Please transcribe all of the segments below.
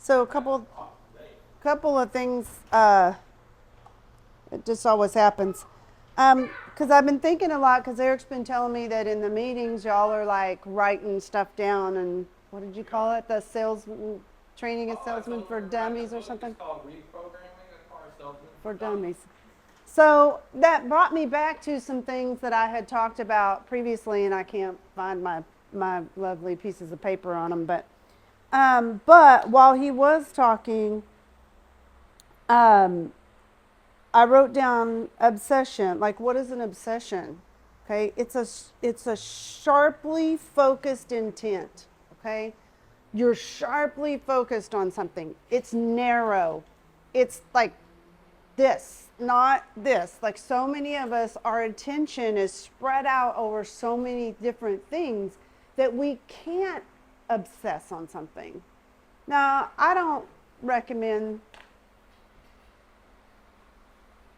So couple of things. It just always happens. Because I've been thinking a lot. Because Eric's been telling me that in the meetings, y'all are like writing stuff down and what did you call it? The sales training a salesman for dummies or something. It's called reprogramming a car salesman For dummies. So that brought me back to some things that I had talked about previously, and I can't find my lovely pieces of paper on them. But while he was talking, um, I wrote down obsession. Like, what is an obsession? Okay, it's a sharply focused intent. Okay, you're sharply focused on something. It's narrow. It's like this, not this. Like so many of us, our attention is spread out over so many different things that we can't obsess on something. Now, I don't recommend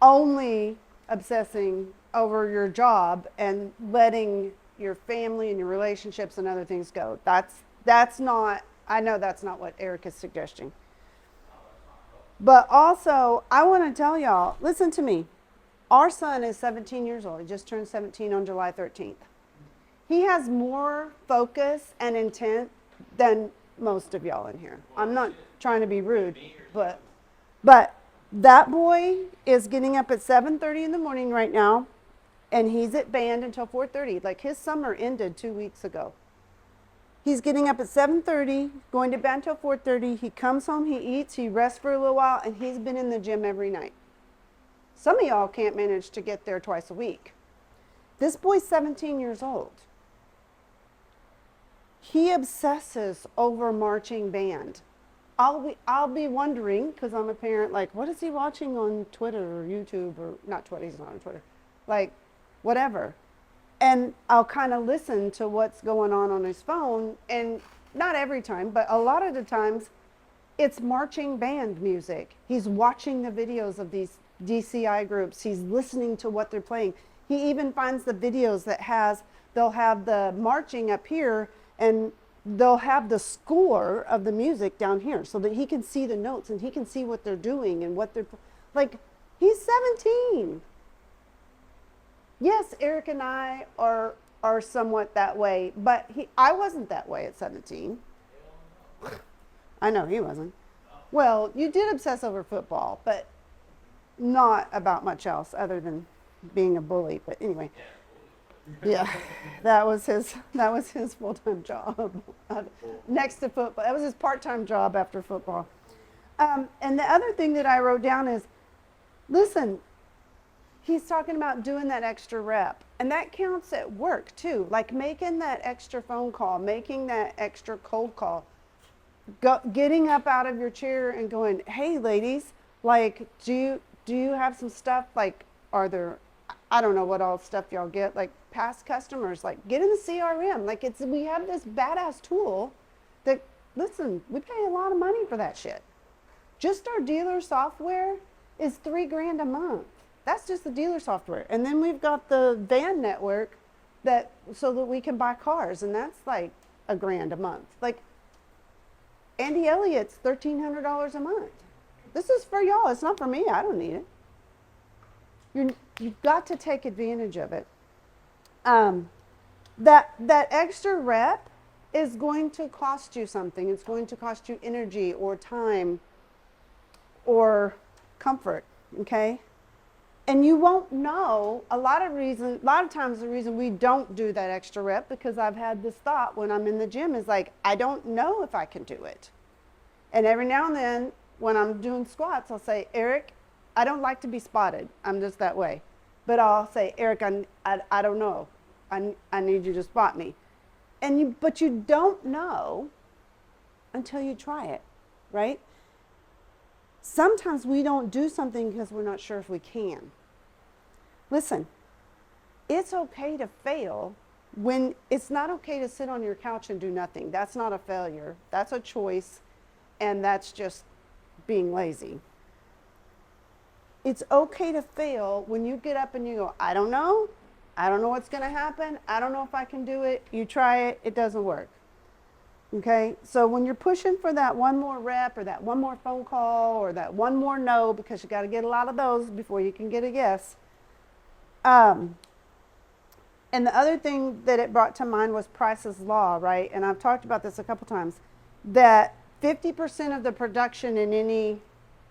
only obsessing over your job and letting your family and your relationships and other things go. That's not, I know that's not what Eric is suggesting. But also, I want to tell y'all, listen to me. Our son is 17 years old. He just turned 17 on July 13th. He has more focus and intent than most of y'all in here. I'm not trying to be rude, but that boy is getting up at 7:30 in the morning right now, and he's at band until 4:30. Like his summer ended 2 weeks ago. He's getting up at 7:30, going to bed until 4:30. He comes home, he eats, he rests for a little while, and he's been in the gym every night. Some of y'all can't manage to get there twice a week. This boy's 17 years old. He obsesses over marching band. I'll be wondering, because I'm a parent, like, what is he watching on Twitter or YouTube or not Twitter, he's not on Twitter, like, whatever. And I'll kind of listen to what's going on his phone, and not every time, but a lot of the times, it's marching band music. He's watching the videos of these DCI groups. He's listening to what they're playing. He even finds the videos they'll have the marching up here, and they'll have the score of the music down here so that he can see the notes and he can see what they're doing and what they're, like, he's 17. Yes, Eric and I are somewhat that way, but I wasn't that way at 17. I know he wasn't. Well, you did obsess over football, but not about much else other than being a bully. But anyway, yeah, that was his full-time job next to football. That was his part-time job after football. And the other thing that I wrote down is, listen, he's talking about doing that extra rep, and that counts at work too. Like making that extra phone call, making that extra cold call, getting up out of your chair and going, "Hey, ladies, like, do you have some stuff? Like, are there? I don't know what all stuff y'all get. Like past customers, like get in the CRM. Like we have this badass tool that, listen, we pay a lot of money for that shit. Just our dealer software is $3,000 a month. That's just the dealer software. And then we've got the van network so that we can buy cars, and that's like $1,000 a month. Like Andy Elliott's $1,300 a month. This is for y'all. It's not for me. I don't need it. You've got to take advantage of it. That extra rep is going to cost you something. It's going to cost you energy or time or comfort. Okay. And you won't know a lot of times the reason we don't do that extra rep, because I've had this thought when I'm in the gym, is like, I don't know if I can do it. And every now and then when I'm doing squats, I'll say, Eric, I don't like to be spotted. I'm just that way. But I'll say, Eric, I don't know. I need you to spot me. But you don't know until you try it, right? Sometimes we don't do something because we're not sure if we can. Listen, it's okay to fail when it's not okay to sit on your couch and do nothing. That's not a failure. That's a choice, and that's just being lazy. It's okay to fail when you get up and you go, I don't know what's going to happen. I don't know if I can do it. You try it, it doesn't work. Okay, so when you're pushing for that one more rep or that one more phone call or that one more no, because you got to get a lot of those before you can get a yes. And the other thing that it brought to mind was Price's Law, right? And I've talked about this a couple times, that 50% of the production in any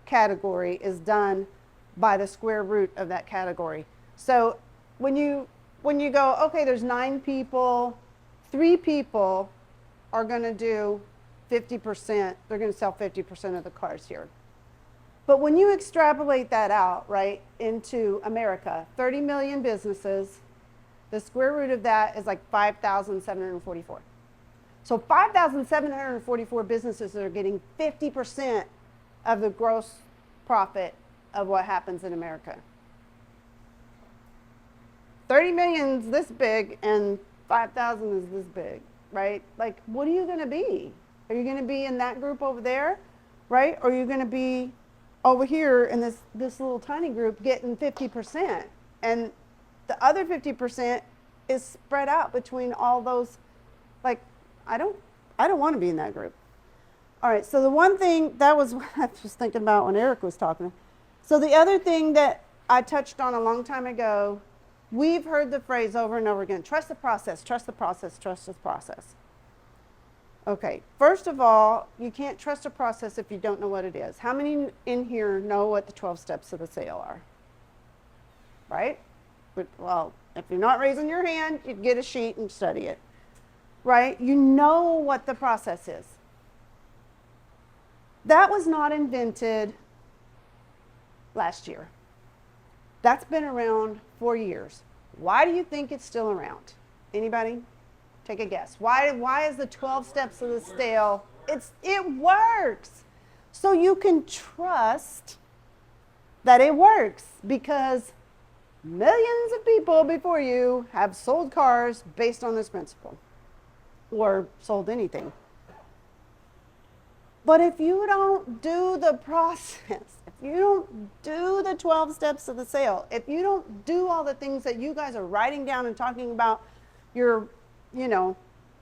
category is done by the square root of that category. So when you go, okay, there's 9 people, 3 people are going to do 50%, they're going to sell 50% of the cars here. But when you extrapolate that out, right, into America, 30 million businesses, the square root of that is like 5,744. So 5,744 businesses are getting 50% of the gross profit of what happens in America. 30 million's this big and 5,000 is this big, right? Like, what are you going to be? Are you going to be in that group over there, right? Or are you going to be over here in this little tiny group getting 50%? And the other 50% is spread out between all those. Like, I don't want to be in that group. All right, so the one thing that was what I was thinking about when Eric was talking. So the other thing that I touched on a long time ago, we've heard the phrase over and over again, trust the process, trust the process, trust the process. Okay, first of all, you can't trust a process if you don't know what it is. How many in here know what the 12 steps of the sale are? Right? Well, if you're not raising your hand, you get a sheet and study it. Right? You know what the process is. That was not invented last year. That's been around for years. Why do you think it's still around? Anybody? Take a guess. Why is the 12 steps of the sale? It works. So you can trust that it works because millions of people before you have sold cars based on this principle or sold anything. But if you don't do the process, if you don't do the 12 steps of the sale, if you don't do all the things that you guys are writing down and talking about, your,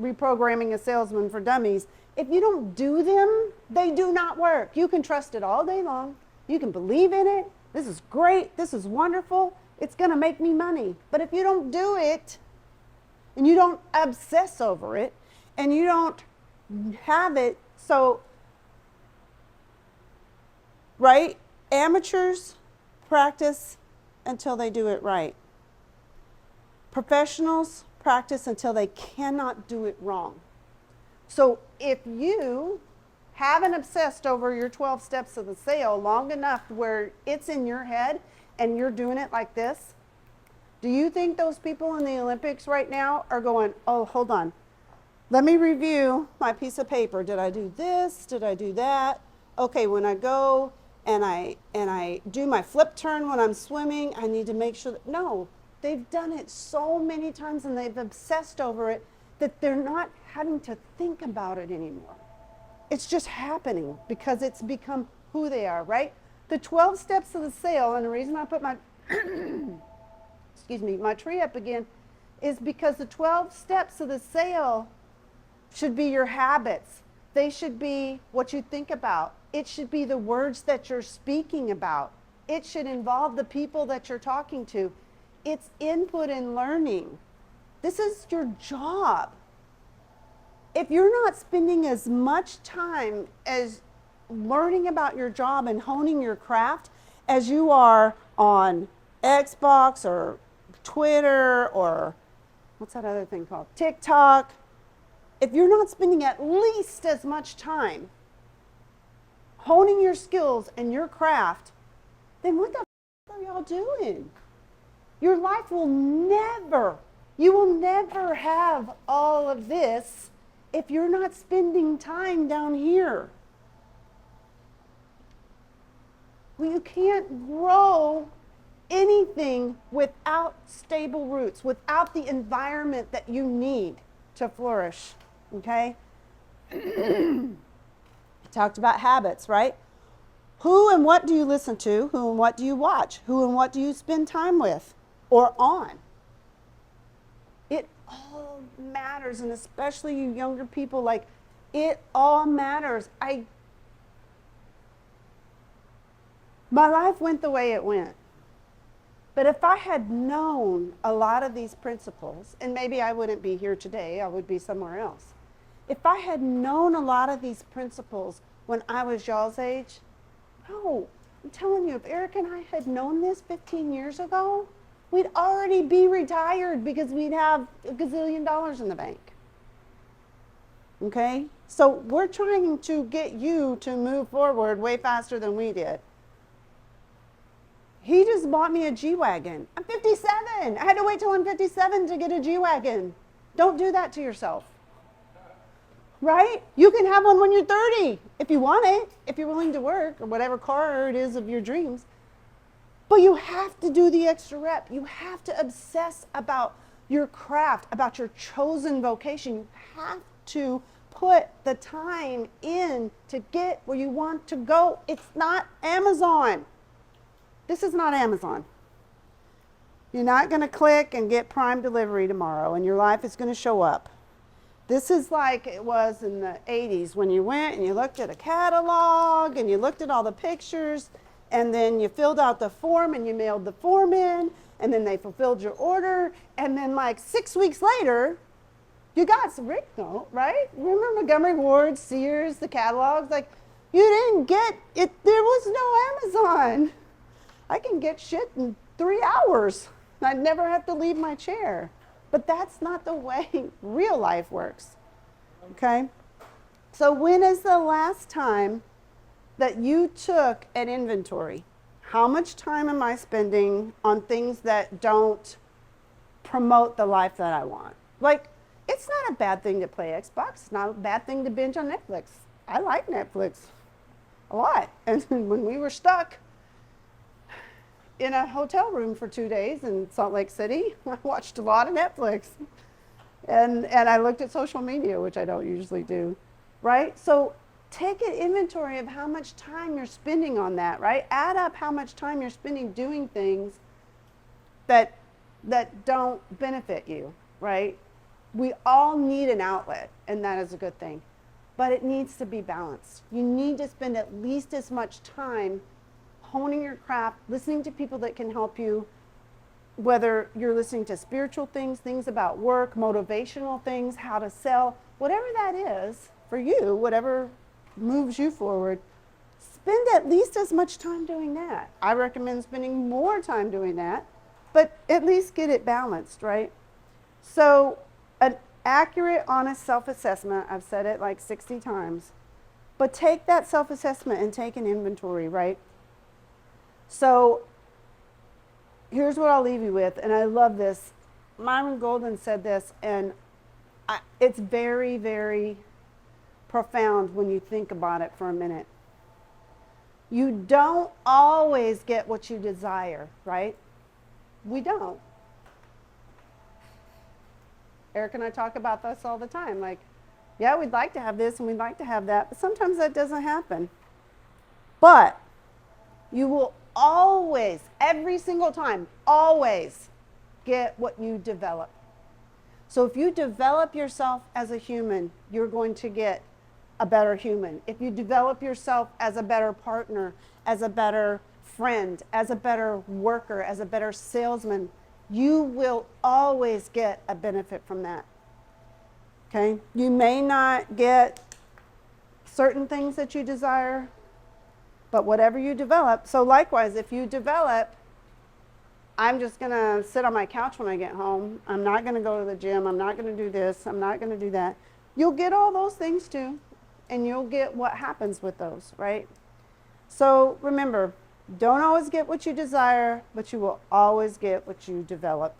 reprogramming a salesman for dummies, if you don't do them, they do not work. You can trust it all day long. You can believe in it. This is great. This is wonderful. It's going to make me money. But if you don't do it, and you don't obsess over it, and you don't have it, so, right? Amateurs practice until they do it right. Professionals practice until they cannot do it wrong. So if you haven't obsessed over your 12 steps of the sale long enough where it's in your head and you're doing it like this, do you think those people in the Olympics right now are going, oh, hold on, let me review my piece of paper. Did I do this? Did I do that? Okay, when I go and I do my flip turn when I'm swimming, I need to make sure that, no, they've done it so many times and they've obsessed over it that they're not having to think about it anymore. It's just happening because it's become who they are, right? The 12 steps of the sale, and the reason I put my, my tree up again, is because the 12 steps of the sale should be your habits. They should be what you think about. It should be the words that you're speaking about. It should involve the people that you're talking to. It's input and learning. This is your job. If you're not spending as much time as learning about your job and honing your craft as you are on Xbox or Twitter or what's that other thing called? TikTok. If you're not spending at least as much time honing your skills and your craft, then what the are y'all doing? Your life will you will never have all of this if you're not spending time down here. Well, you can't grow anything without stable roots, without the environment that you need to flourish, okay? I talked about habits, right? Who and what do you listen to? Who and what do you watch? Who and what do you spend time with or on? It all matters, and especially you younger people, like, It all matters. My life went the way it went. But if I had known a lot of these principles, and maybe I wouldn't be here today, I would be somewhere else. If I had known a lot of these principles when I was y'all's age, no, I'm telling you, if Eric and I had known this 15 years ago, we'd already be retired because we'd have a gazillion dollars in the bank. Okay? So we're trying to get you to move forward way faster than we did. He just bought me a G-Wagon. I'm 57. I had to wait till I'm 57 to get a G-Wagon. Don't do that to yourself. Right? You can have one when you're 30 if you want it, if you're willing to work, or whatever car it is of your dreams. But you have to do the extra rep. You have to obsess about your craft, about your chosen vocation. You have to put the time in to get where you want to go. It's not Amazon. This is not Amazon. You're not going to click and get Prime delivery tomorrow and your life is going to show up. This is like it was in the 80s when you went and you looked at a catalog and you looked at all the pictures and then you filled out the form and you mailed the form in and then they fulfilled your order and then like 6 weeks later you got some note, right? Remember Montgomery Ward, Sears, the catalogs? Like you didn't get it. There was no Amazon. I can get shit in 3 hours. I'd never have to leave my chair. But that's not the way real life works, okay? So when is the last time that you took an inventory? How much time am I spending on things that don't promote the life that I want? Like, it's not a bad thing to play Xbox. It's not a bad thing to binge on Netflix. I like Netflix a lot. And when we were stuck in a hotel room for 2 days in Salt Lake City, I watched a lot of Netflix. And I looked at social media, which I don't usually do, right? So take an inventory of how much time you're spending on that, right? Add up how much time you're spending doing things that don't benefit you, right? We all need an outlet, and that is a good thing. But it needs to be balanced. You need to spend at least as much time honing your craft, listening to people that can help you, whether you're listening to spiritual things, things about work, motivational things, how to sell, whatever that is for you, whatever moves you forward, spend at least as much time doing that. I recommend spending more time doing that, but at least get it balanced, right? So an accurate, honest self-assessment, I've said it like 60 times, but take that self-assessment and take an inventory, right? So here's what I'll leave you with, and I love this. Myron Golden said this, and it's very, very profound when you think about it for a minute. You don't always get what you desire, right? We don't. Eric and I talk about this all the time. Like, yeah, we'd like to have this and we'd like to have that, but sometimes that doesn't happen. But you will always, every single time, always get what you develop. So if you develop yourself as a human, you're going to get a better human. If you develop yourself as a better partner, as a better friend, as a better worker, as a better salesman, you will always get a benefit from that. Okay? You may not get certain things that you desire, but whatever you develop, so likewise, if you develop, I'm just going to sit on my couch when I get home. I'm not going to go to the gym. I'm not going to do this. I'm not going to do that. You'll get all those things too, and you'll get what happens with those, right? So remember, don't always get what you desire, but you will always get what you develop.